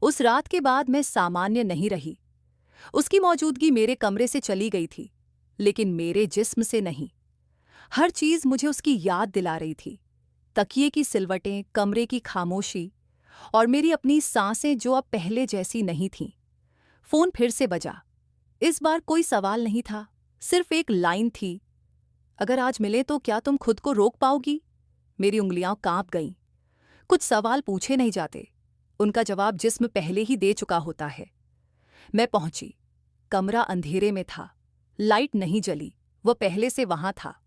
उस रात के बाद मैं सामान्य नहीं रही। उसकी मौजूदगी मेरे कमरे से चली गई थी, लेकिन मेरे जिस्म से नहीं। हर चीज मुझे उसकी याद दिला रही थी। तकिए की सिलवटें, कमरे की खामोशी और मेरी अपनी सांसें जो अब पहले जैसी नहीं थीं। फोन फिर से बजा। इस बार कोई सवाल नहीं था, सिर्फ एक लाइन थी। अगर आज मिले तो क्या तुम खुद को रोक पाओगी? मेरी उंगलियां कांप गईं। कुछ सवाल पूछे नहीं जाते, उनका जवाब जिस्म पहले ही दे चुका होता है। मैं पहुंची। कमरा अंधेरे में था, लाइट नहीं जली, वह पहले से वहां था।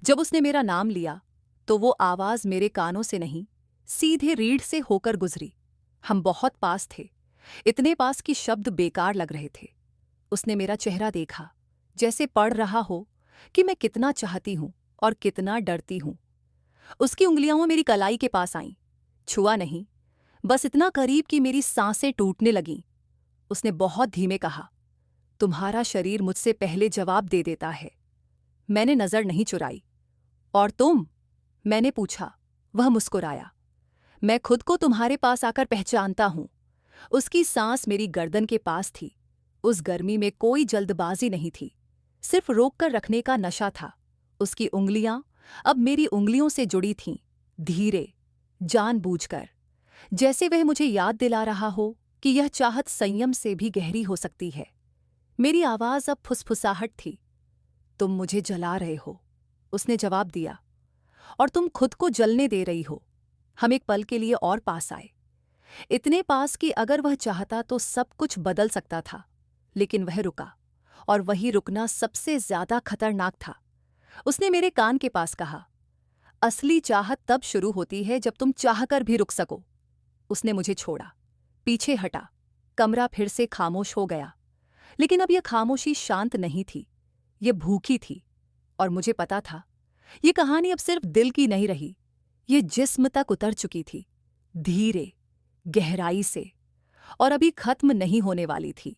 जब उसने मेरा नाम लिया तो वो आवाज मेरे कानों से नहीं, सीधे रीढ़ से होकर गुजरी। हम बहुत पास थे, इतने पास कि शब्द बेकार लग रहे थे। उसने मेरा चेहरा देखा, जैसे पढ़ रहा हो कि मैं कितना चाहती हूं और कितना डरती हूं। उसकी उंगलियां मेरी कलाई के पास आईं। छुआ नहीं, बस इतना करीब कि मेरी सांसें टूटने लगीं। उसने बहुत धीमे कहा, तुम्हारा शरीर मुझसे पहले जवाब दे देता है। मैंने नजर नहीं चुराई। और तुम? मैंने पूछा। वह मुस्कुराया। मैं खुद को तुम्हारे पास आकर पहचानता हूं। उसकी सांस मेरी गर्दन के पास थी। उस गर्मी में कोई जल्दबाजी नहीं थी, सिर्फ रोक कर रखने का नशा था। उसकी उंगलियां अब मेरी उंगलियों से जुड़ी थीं, धीरे, जानबूझकर, जैसे वह मुझे याद दिला रहा हो कि यह चाहत संयम से भी गहरी हो सकती है। मेरी आवाज अब फुसफुसाहट थी। तुम मुझे जला रहे हो, उसने जवाब दिया, और तुम खुद को जलने दे रही हो। हम एक पल के लिए और पास आए, इतने पास कि अगर वह चाहता तो सब कुछ बदल सकता था। लेकिन वह रुका, और वही रुकना सबसे ज्यादा खतरनाक था। उसने मेरे कान के पास कहा, असली चाहत तब शुरू होती है जब तुम चाहकर भी रुक सको। उसने मुझे छोड़ा, पीछे हटा। कमरा फिर से खामोश हो गया, लेकिन अब यह खामोशी शांत नहीं थी, यह भूखी थी। और मुझे पता था, यह कहानी अब सिर्फ दिल की नहीं रही, यह जिस्म तक उतर चुकी थी, धीरे, गहराई से, और अभी खत्म नहीं होने वाली थी।